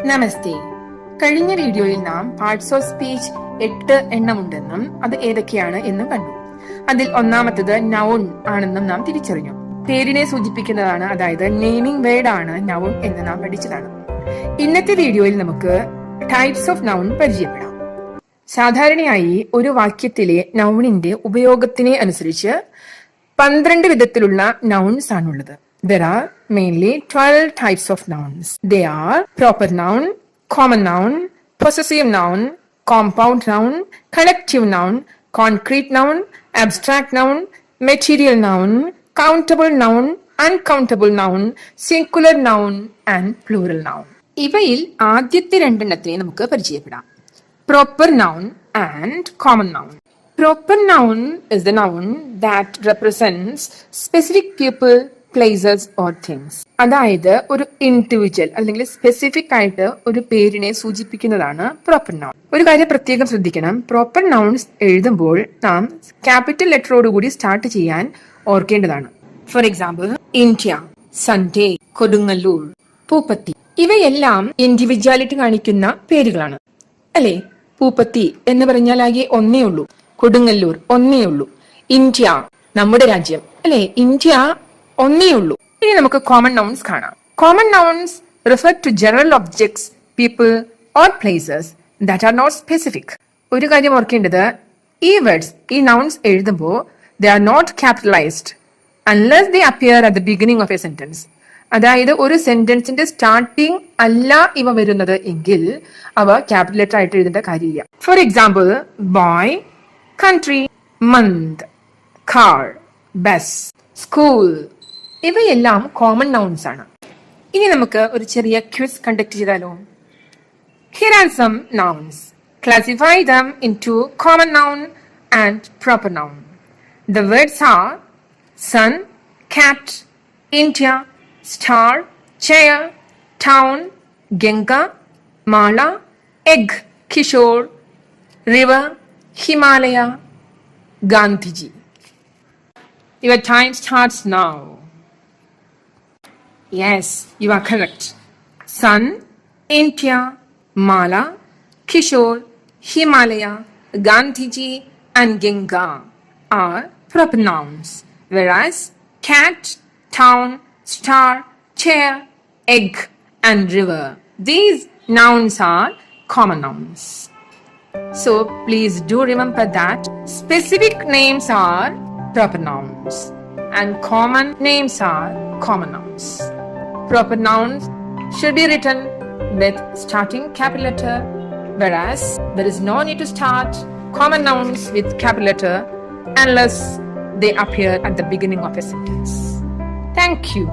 നമസ്തേ. കഴിഞ്ഞ വീഡിയോയിൽ നാം പാർട്സ് ഓഫ് സ്പീച്ച് 8 എണ്ണമുണ്ടെന്നും അത് ഏതൊക്കെയാണ് എന്നും കണ്ടു. അതിൽ ഒന്നാമത്തത് നൗൺ ആണെന്നും നാം തിരിച്ചറിഞ്ഞു. പേരിനെ സൂചിപ്പിക്കുന്നതാണ്, അതായത് നെയിമിംഗ് വേർഡ് ആണ് നൗൺ എന്ന് നാം പഠിച്ചതാണ്. ഇന്നത്തെ വീഡിയോയിൽ നമുക്ക് ടൈപ്സ് ഓഫ് നൗൺ പരിചയപ്പെടാം. സാധാരണയായി ഒരു വാക്യത്തിലെ നൗണിന്റെ ഉപയോഗത്തിനെ അനുസരിച്ച് 12 വിധത്തിലുള്ള നൗൺസ് ആണുള്ളത്. There are mainly 12 types of nouns. They are proper noun, common noun, possessive noun, compound noun, collective noun, concrete noun, abstract noun, material noun, countable noun, uncountable noun, singular noun and plural noun. ഇവയിൽ ആദ്യത്തെ രണ്ടെണ്ണത്തിനെ നമുക്ക് പരിചയപ്പെടാം. Proper noun and common noun. Proper noun is the noun that represents specific people, places or things. അതായത് ഒരു individual അല്ലെങ്കിൽ specific ആയിട്ട് ഒരു പേരിനെ സൂചിപ്പിക്കുന്നതാണ് പ്രോപ്പർ നൗൺ. ഒരു കാര്യം പ്രത്യേകം ശ്രദ്ധിക്കണം, പ്രോപ്പർ നൗൺസ് എഴുതുമ്പോൾ നാം ക്യാപിറ്റൽ ലെറ്ററോടുകൂടി സ്റ്റാർട്ട് ചെയ്യാൻ ഓർക്കേണ്ടതാണ്. For example, India, Sunday, Kodungallur, Poopathy. ഇവയെല്ലാം ഇൻഡിവിജ്വാലിറ്റി കാണിക്കുന്ന പേരുകളാണ്, അല്ലെ? പൂപ്പത്തി എന്ന് പറഞ്ഞാൽ ആകെ ഒന്നേ ഉള്ളൂ, കൊടുങ്ങല്ലൂർ ഒന്നേ ഉള്ളൂ, ഇന്ത്യ നമ്മുടെ രാജ്യം, അല്ലെ? ഇന്ത്യ ഒന്നേ ഉള്ളൂ. ഇനി നമുക്ക് കോമൺ നൗൺസ് കാണാം. Common nouns refer to general objects, people or places that are not specific. ഒരു കാര്യം ഓർക്കേണ്ടത്, ഈ വേർഡ്സ്, ഈ നൗൺസ് എഴുതുമ്പോൾ they are not capitalised unless they appear at the beginning of a sentence. അതായത് ഒരു സെന്റൻസിന്റെ സ്റ്റാർട്ടിംഗ് അല്ല ഇവ വരുന്നത് എങ്കിൽ അവ ക്യാപിറ്റൽ ലെറ്റർ ആയിട്ട് എഴുതേണ്ട കാര്യമില്ല. For example, boy, country, month, car, bus, school. ഇവയെല്ലാം കോമൺ നൗൺസ് ആണ്. ഇനി നമുക്ക് ഒരു ചെറിയ ക്വിസ് കണ്ടക്ട് ചെയ്താലോ? Here are some nouns. Classify them into common noun and proper noun. The words are sun, cat, India, star, chair, town, Ganga, Mala, egg, Kishore, river, Himalaya, Gandhiji. Your time starts now. Yes, you are correct. Sun, India, Mala, Kishore, Himalaya, Gandhiji and Ganga are proper nouns, whereas cat, town, star, chair, egg and river, these nouns are common nouns. So please do remember that specific names are proper nouns and common names are common nouns. Proper nouns should be written with starting capital letter, whereas there is no need to start common nouns with capital letter unless they appear at the beginning of a sentence. Thank you.